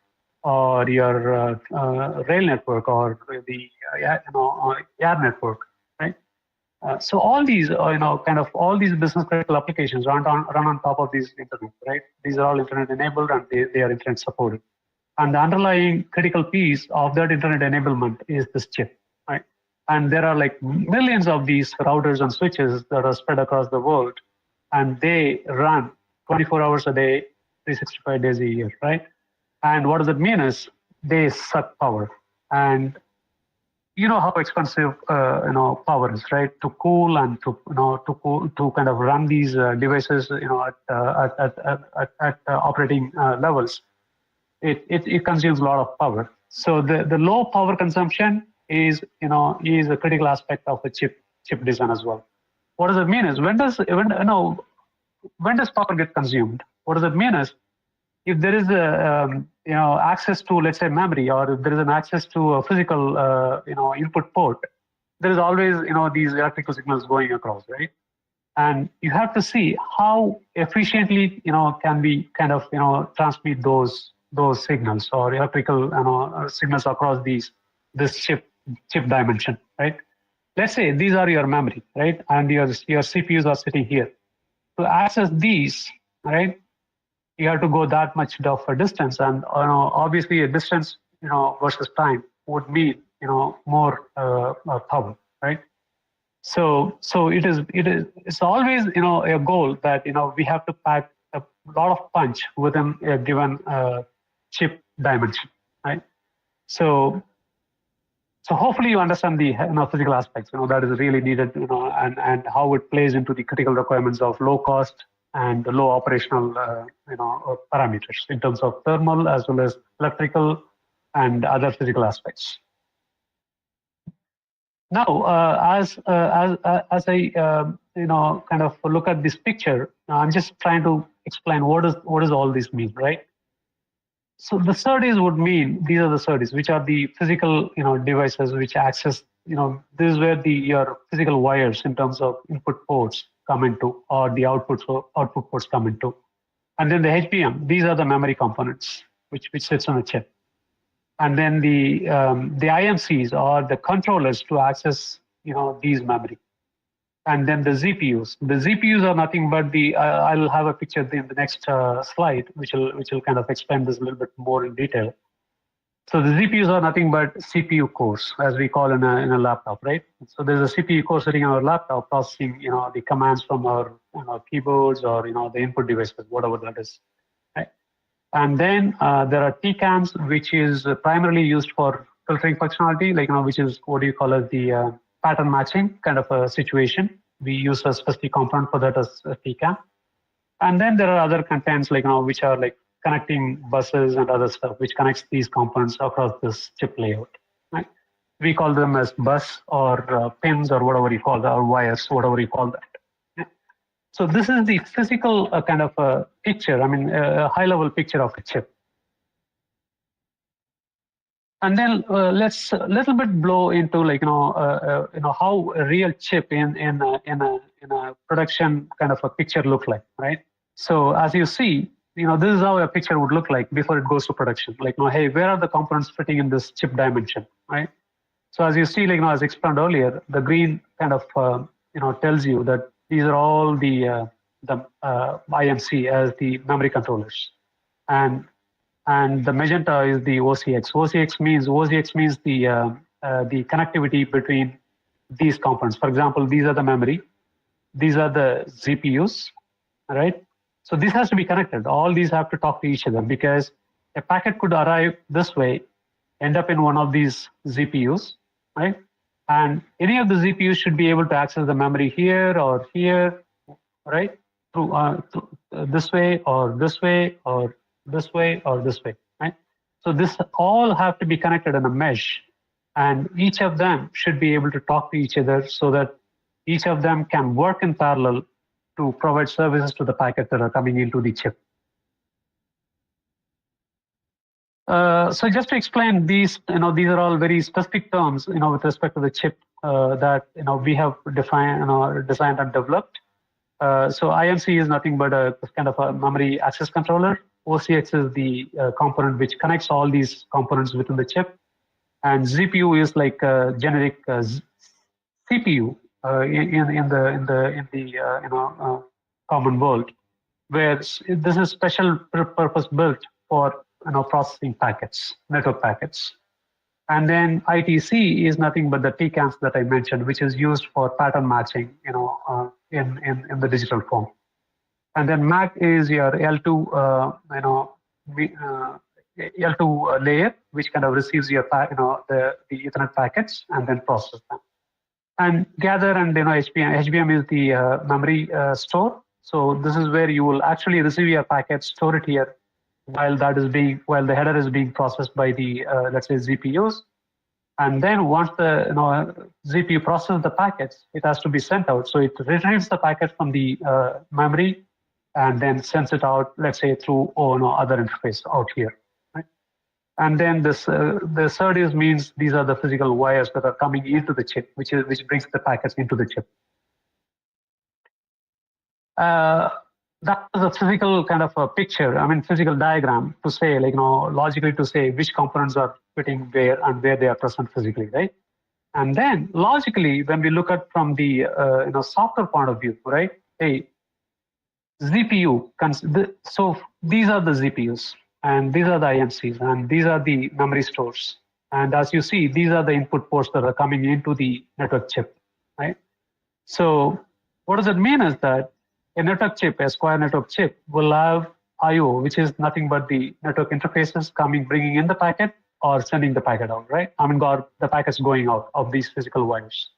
your rail network or the air network, right? So all these all these business critical applications run on top of these internet, right? These are all internet enabled, and they are internet supported. And the underlying critical piece of that internet enablement is this chip, right? And there are like millions of these routers and switches that are spread across the world, and they run 24 hours a day, 365 days a year, right? And what does it mean is they suck power. And you know how expensive power is, right? To cool and to kind of run these devices, at operating levels, it consumes a lot of power. So the low power consumption is a critical aspect of the chip design as well. What does it mean is, when does power get consumed? What does it mean is, if there is access to, let's say, memory, or if there is an access to a physical input port, there is always these electrical signals going across, right? And you have to see how efficiently can we kind of transmit those signals or electrical signals across this chip dimension, right? let's say these are your memory, right? And your CPUs are sitting here. To access these, right, you have to go that much of a distance, and obviously a distance, versus time would mean, more power, right? So it's always, a goal that, we have to pack a lot of punch within a given chip dimension, right? So hopefully you understand the physical aspects, that is really needed, and how it plays into the critical requirements of low cost and low operational, parameters in terms of thermal as well as electrical and other physical aspects. Now, as I kind of look at this picture, I'm just trying to explain what does all this mean, right? So the SerDes would mean, these are the SerDes, which are the physical devices which access, this is where your physical wires in terms of input ports come into, or the output ports come into. And then the HBM, these are the memory components which sits on the chip. And then the IMCs are the controllers to access these memory. And then the ZPUs. The ZPUs are nothing but I'll have a picture in the next slide, which will kind of explain this a little bit more in detail. So the ZPUs are nothing but CPU cores, as we call in a laptop, right? So there's a CPU core sitting on our laptop processing the commands from our keyboards or the input devices, whatever that is. Right? And then there are TCAMs, which is primarily used for filtering functionality, like which is what you call as the pattern matching kind of a situation. We use a specific component for that as a TCAM. And then there are other contents like which are like connecting buses and other stuff, which connects these components across this chip layout. Right? We call them as bus or pins or whatever you call that, or wires, whatever you call that. Yeah. So this is the physical kind of a picture. I mean, a high-level picture of a chip. And then let's a little bit blow into like how a real chip in a production kind of a picture look like, right? So as you see, this is how a picture would look like before it goes to production. Like, hey, where are the components fitting in this chip dimension, right? So as you see, like as explained earlier, the green kind of tells you that these are all the IMC as the memory controllers, and the magenta is the OCX. OCX means the connectivity between these components. For example, these are the memory, these are the ZPUs, right? So this has to be connected. All these have to talk to each other, because a packet could arrive this way, end up in one of these ZPUs, right? And any of the ZPUs should be able to access the memory here or here, right? Through this way or this way or this way or this way, right? So this all have to be connected in a mesh, and each of them should be able to talk to each other so that each of them can work in parallel to provide services to the packets that are coming into the chip. So just to explain these, these are all very specific terms, with respect to the chip that we have defined, designed and developed. So IMC is nothing but a kind of a memory access controller. OCX is the component which connects all these components within the chip, and ZPU is like a generic CPU in the common world, where this is special purpose built for processing packets, network packets. And then ITC is nothing but the TCAMs that I mentioned, which is used for pattern matching, in the digital form. And then MAC is your L2, L2 layer, which kind of receives your, the Ethernet packets and then processes them. And gather and HBM. HBM is the memory store. So this is where you will actually receive your packet, store it here, while the header is being processed by the let's say ZPUs. And then once the ZPU processes the packets, it has to be sent out. So it retrieves the packet from the memory and then sends it out, let's say through other interface out here. Right? And then this the SerDes means these are the physical wires that are coming into the chip, which brings the packets into the chip. That is a physical kind of a picture, physical diagram to say, logically to say which components are fitting where and where they are present physically, right? And then logically, when we look at from the software point of view, right? Hey, ZPU, so these are the ZPUs, and these are the IMCs, and these are the memory stores. And as you see, these are the input ports that are coming into the network chip, right? So what does it mean is that a network chip, a square network chip, will have I/O, which is nothing but the network interfaces bringing in the packet or sending the packet out, right? I mean, or the packets going out of these physical wires.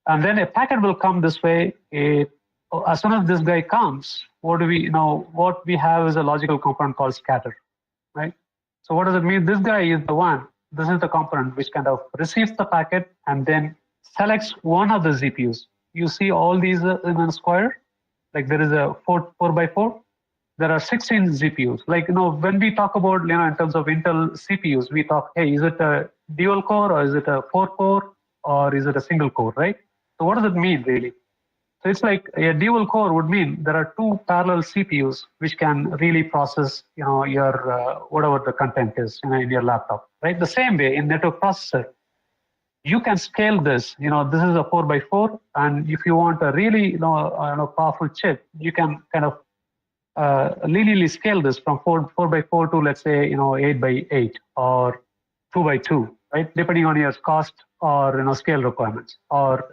And then a packet will come this way. As soon as this guy comes, what we have is a logical component called scatter, right? So what does it mean? This guy is the one. This is the component which kind of receives the packet and then selects one of the ZPUs. You see all these in a square, like there is a 4 by 4. There are 16 ZPUs. Like, when we talk about, in terms of Intel CPUs, we talk, hey, is it a dual core or is it a 4 core or is it a single core, right? So what does it mean really? So it's like a dual core would mean there are 2 parallel CPUs which can really process, your whatever the content is in your laptop, right? The same way in network processor, you can scale this. This is a 4 by 4, and if you want a really powerful chip, you can kind of linearly scale this from 4 by 4 to, let's say, 8 by 8 or 2 by 2, right? Depending on your cost or scale requirements or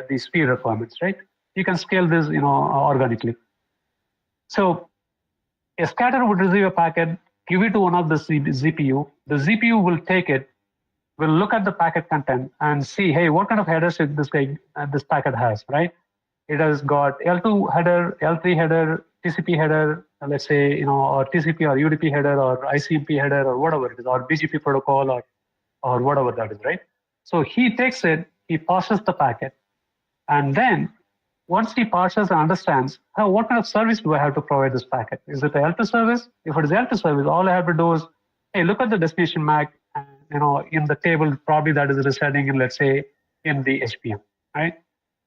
the speed requirements, right? You can scale this, organically. So a scatter would receive a packet, give it to one of the ZPU. The ZPU will take it, will look at the packet content and see, hey, what kind of headers this packet has, right? It has got L2 header, L3 header, TCP header, let's say, or TCP or UDP header or ICMP header or whatever it is, or BGP protocol or whatever that is, right? So he takes it, he parses the packet, and then once he parses and understands, what kind of service do I have to provide this packet? Is it a L2 service? If it is L2 service, all I have to do is, hey, look at the destination MAC, in the table probably that is residing in, let's say, in the HPM, right?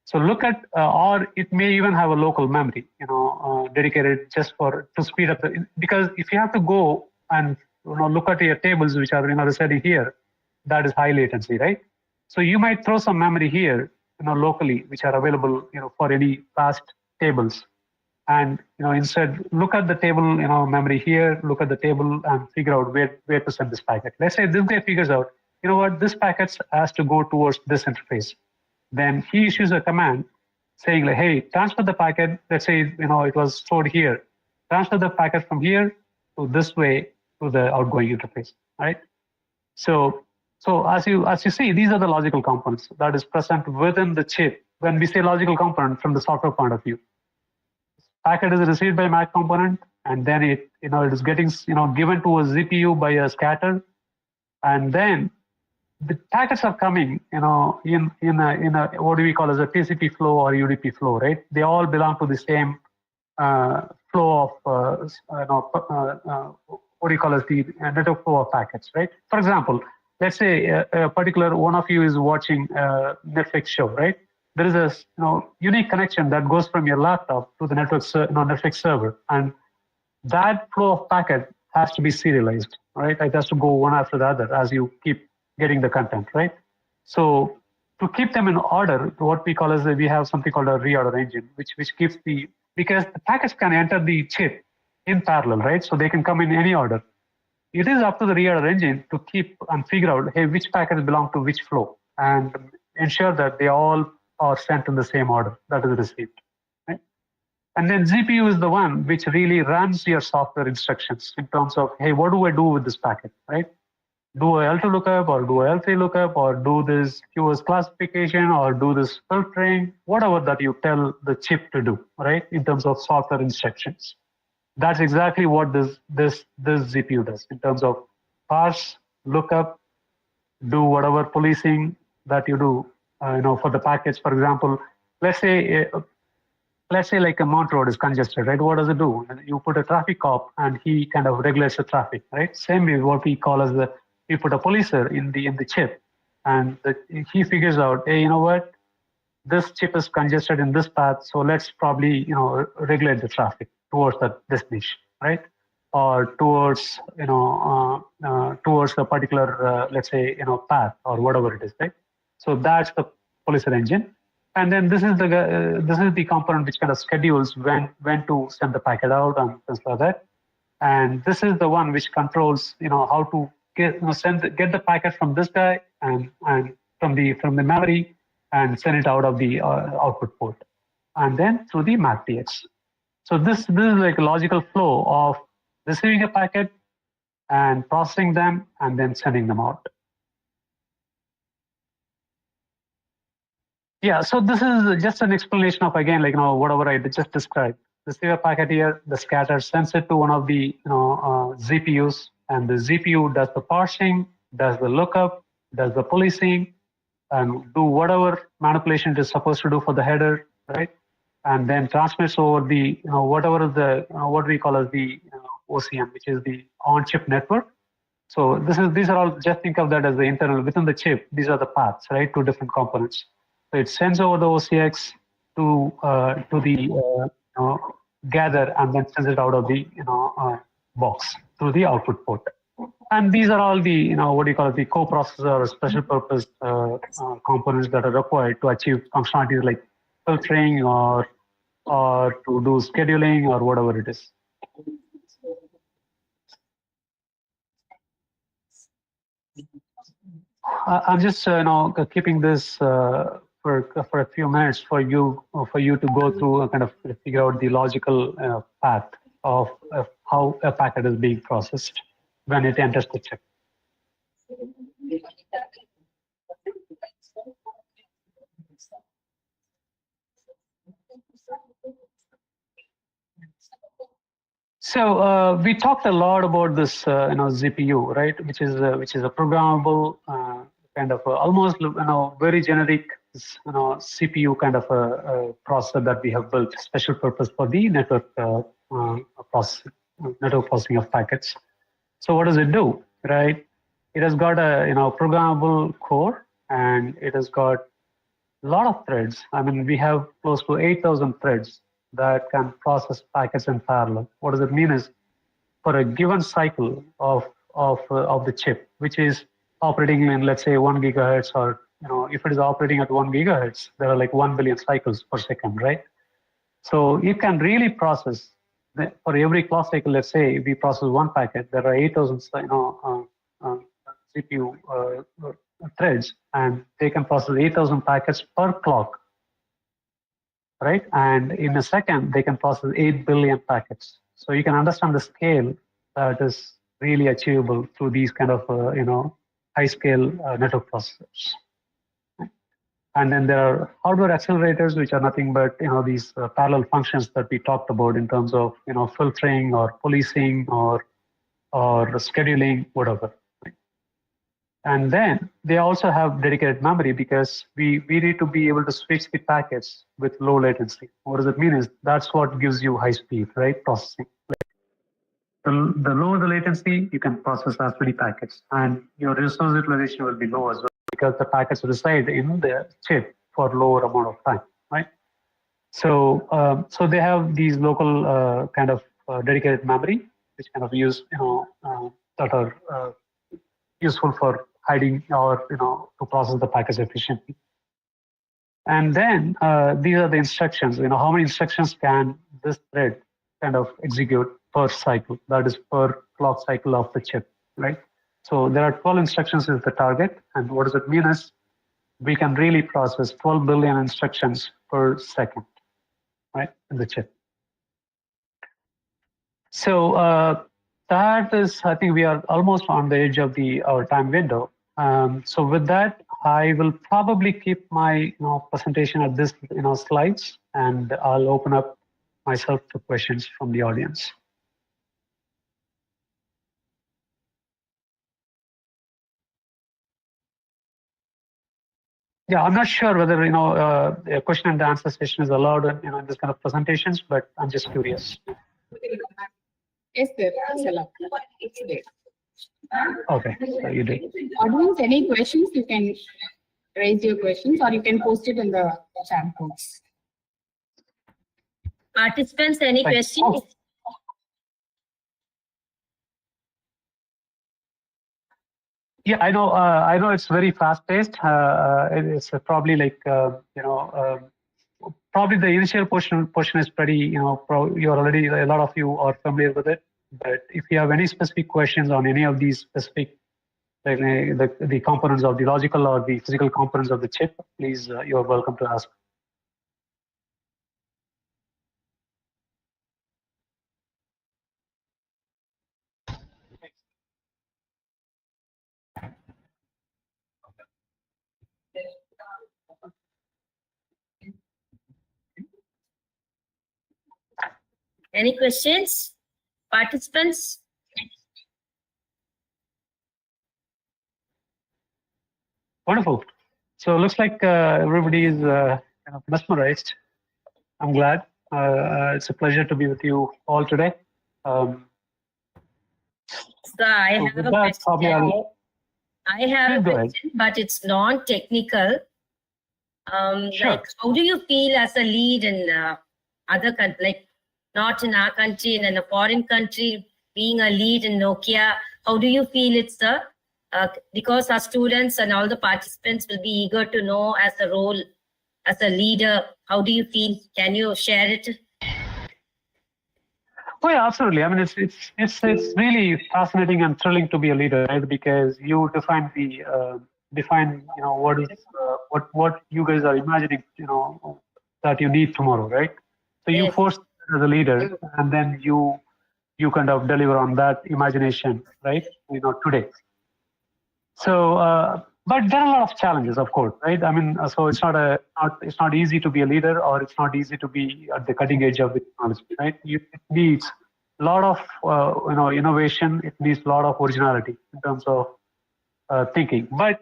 So look at, or it may even have a local memory, dedicated just to speed up because if you have to go and look at your tables which are residing here, that is high latency, right? So you might throw some memory here, locally, which are available, for any fast tables, and instead look at the table, memory here, look at the table and figure out where to send this packet. Let's say this guy figures out, this packet has to go towards this interface. Then he issues a command saying, like, hey, transfer the packet. Let's say, it was stored here. Transfer the packet from here to this way to the outgoing interface, right? So as you see, these are the logical components that is present within the chip. When we say logical component from the software point of view, packet is received by MAC component, and then it is getting given to a ZPU by a scatter, and then the packets are coming, in a what do we call as a TCP flow or UDP flow, right? They all belong to the same flow of, what do you call as the network flow of packets, right? For example, let's say a particular one of you is watching a Netflix show, right? There is a unique connection that goes from your laptop to the Netflix server, and that flow of packet has to be serialized, right? It has to go one after the other as you keep getting the content, right? So to keep them in order, what we call as we have something called a reorder engine, which keeps because the packets can enter the chip in parallel, right? So they can come in any order. It is up to the reorder engine to keep and figure out, hey, which packets belong to which flow, and ensure that they all are sent in the same order that is received, right? And then ZPU is the one which really runs your software instructions in terms of, hey, what do I do with this packet, right? Do a L2 lookup or do a L3 lookup or do this QoS classification or do this filtering, whatever that you tell the chip to do, right? In terms of software instructions. That's exactly what this ZPU does in terms of parse, lookup, do whatever policing that you do, for the packets. For example, let's say like a Mount Road is congested, right? What does it do? You put a traffic cop and he kind of regulates the traffic, right? Same way what we call as you put a policer in the chip, and he figures out, hey, you know what? This chip is congested in this path, so let's probably regulate the traffic towards that destination, right? Or towards towards a particular let's say path or whatever it is, right? So that's the Reorder Engine. And then this is the component which kind of schedules when to send the packet out and things like that. And this is the one which controls, how to get the packet from this guy and from the memory and send it out of the output port, and then through the MACTX. So this is like a logical flow of receiving a packet and processing them and then sending them out. Yeah, so this is just an explanation of, again, like, whatever I just described. Receive a packet here, the scatter sends it to one of the GPUs, and the GPU does the parsing, does the lookup, does the policing, and do whatever manipulation it is supposed to do for the header, right? And then transmits over the, whatever is the, what we call as the OCN, which is the on-chip network. So these are all, just think of that as the internal, within the chip, these are the paths, right, to different components. So it sends over the OCX to the gather and then sends it out of the box through the output port. And these are all the what do you call it, the coprocessor or special purpose components that are required to achieve functionalities like filtering or to do scheduling or whatever it is. I'm just keeping this for a few minutes for you to go through and kind of figure out the logical path of how a packet is being processed when it enters the chip. So we talked a lot about this GPU, right, which is a programmable kind of almost very generic CPU kind of a processor that we have built special purpose for the network processing of packets. So what does it do, right? It has got a programmable core, and it has got a lot of threads. I mean, we have close to 8,000 threads that can process packets in parallel. What does it mean is, for a given cycle of the chip, which is operating in, let's say, 1 gigahertz, or if it is operating at 1 gigahertz, there are like 1 billion cycles per second, right? So you can really process for every clock cycle. Let's say we process one packet, there are 8,000 CPU threads, and they can process 8,000 packets per clock, right? And in a second, they can process 8 billion packets. So you can understand the scale that is really achievable through these kind of high-scale network processors. And then there are hardware accelerators, which are nothing but these parallel functions that we talked about in terms of filtering or policing or scheduling, whatever. And then they also have dedicated memory, because we need to be able to switch the packets with low latency. What does it mean is, that's what gives you high speed, right, processing. The lower the latency, you can process as many packets, and your resource utilization will be low as well, because the packets reside in the chip for lower amount of time, right? So so they have these local kind of dedicated memory, which kind of use that are useful for hiding or to process the packets efficiently. And then these are the instructions. How many instructions can this thread kind of execute per cycle? That is per clock cycle of the chip, right? So there are 12 instructions is the target, and what does it mean is, we can really process 12 billion instructions per second, right, in the chip. So that is, I think we are almost on the edge of our time window. So with that, I will probably keep my presentation at this slides, and I'll open up myself to questions from the audience. Yeah, I'm not sure whether a question and answer session is allowed in this kind of presentations, but I'm just curious. Yes, sir. It's allowed. It's there. Okay, so you did. Audience, any questions? You can raise your questions, or you can post it in the chat box. Participants, any questions? Oh. Yeah, I know. I know it's very fast-paced. It's probably like probably the initial portion is pretty. You're already, a lot of you are familiar with it. But if you have any specific questions on any of these specific, like the components of the logical or the physical components of the chip, please, you are welcome to ask. Any questions, participants? Wonderful. So it looks like everybody is kind of mesmerized. I'm glad. It's a pleasure to be with you all today. So I So have with a that, probably question. I have a Please go ahead. question, but it's non-technical. Sure. Like, how do you feel as a lead in other countries, like not in our country and in a foreign country, being a lead in Nokia? How do you feel it's because our students and all the participants will be eager to know as a role, as a leader, how do you feel? Can you share it? Oh yeah, absolutely. I mean, it's really fascinating and thrilling to be a leader, right? Because you define what is what you guys are imagining, that you need tomorrow, right? So you Yes. force as a leader, and then you kind of deliver on that imagination, right? Today. So, but there are a lot of challenges, of course, right? I mean, so it's not easy to be a leader, or it's not easy to be at the cutting edge of the technology, right? It needs a lot of innovation. It needs a lot of originality in terms of thinking. But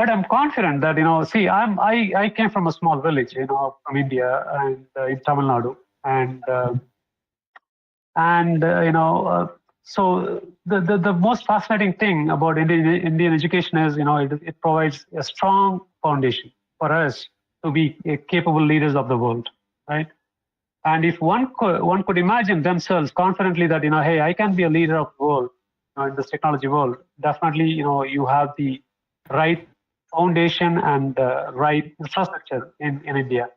I'm confident that see, I came from a small village, from India and in Tamil Nadu, so the most fascinating thing about Indian education is, it provides a strong foundation for us to be capable leaders of the world, right? And if one could imagine themselves confidently that, hey, I can be a leader of the world, in this technology world, definitely, you have the right foundation and right infrastructure in India.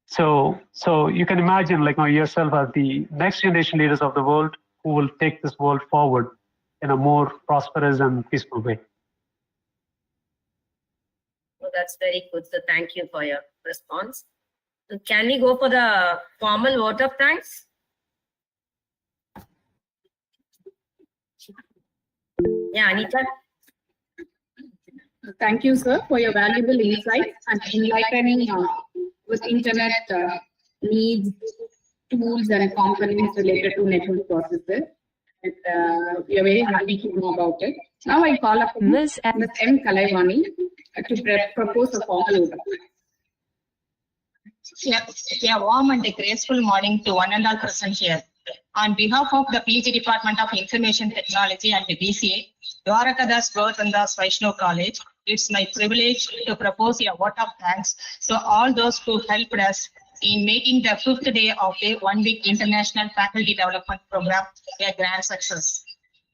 So you can imagine, like, yourself as the next generation leaders of the world who will take this world forward in a more prosperous and peaceful way. Oh, that's very good. So thank you for your response. So can we go for the formal vote of thanks? Yeah, Anita. Thank you, sir, for your valuable insights and enlightening with internet needs, tools, and components related to network processors. We are very happy to know about it. Now I call up Ms. Ms. M. Kalaivani to propose a formal order. A warm and a graceful morning to one and all present here. On behalf of the PG Department of Information Technology and the BCA, Dwarakadas Gauthandas Vaishnav College, it's my privilege to propose a vote of thanks to all those who helped us in making the 5th day of the 1 week International Faculty Development Program a grand success.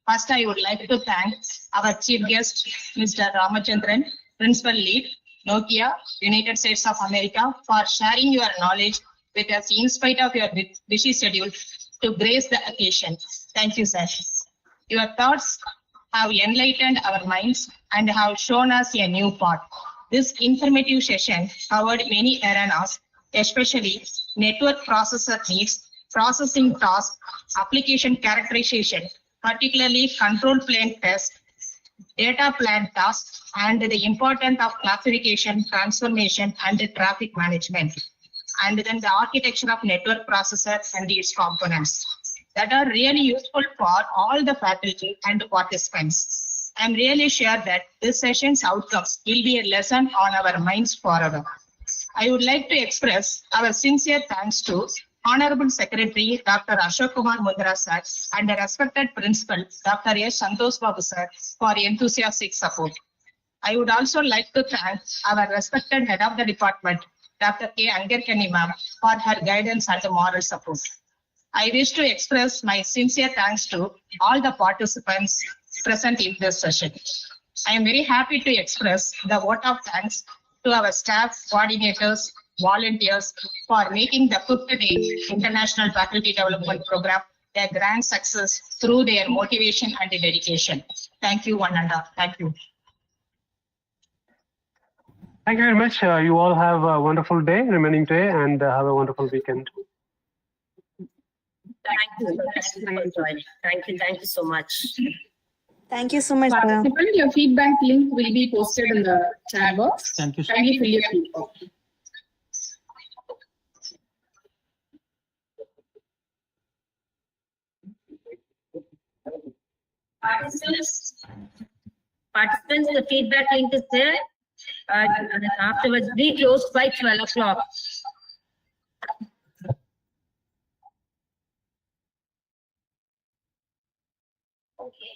First, I would like to thank our chief guest, Mr. Ramachandran, Principal Lead, Nokia, United States of America, for sharing your knowledge with us in spite of your busy schedule to grace the occasion. Thank you, sir. Your thoughts have enlightened our minds and have shown us a new path. This informative session covered many arenas, especially network processor needs, processing tasks, application characterization, particularly control plane test, data plan tasks, and the importance of classification, transformation, and the traffic management, and then the architecture of network processor and its components that are really useful for all the faculty and participants. I'm really sure that this session's outcomes will be a lesson on our minds forever. I would like to express our sincere thanks to Honorable Secretary Dr. Ashok Kumar Mundra sir and the respected Principal Dr. S. Santosh Babu sir for enthusiastic support. I would also like to thank our respected Head of the Department, Dr. K. Angarkani ma'am, for her guidance and moral support. I wish to express my sincere thanks to all the participants present in this session. I am very happy to express the vote of thanks to our staff, coordinators, volunteers for making the 5th day International Faculty Development Program a grand success through their motivation and dedication. Thank you, one and all. Thank you. Thank you very much. You all have a wonderful day, remaining day, and have a wonderful weekend. Thank you for joining. Thank you so much. Thank you so much, ma'am. Participant, your feedback link will be posted in the chat box. Thank you. Kindly fill your feedback. Participants, the feedback link is there. And afterwards, we close by 12 o'clock. Okay.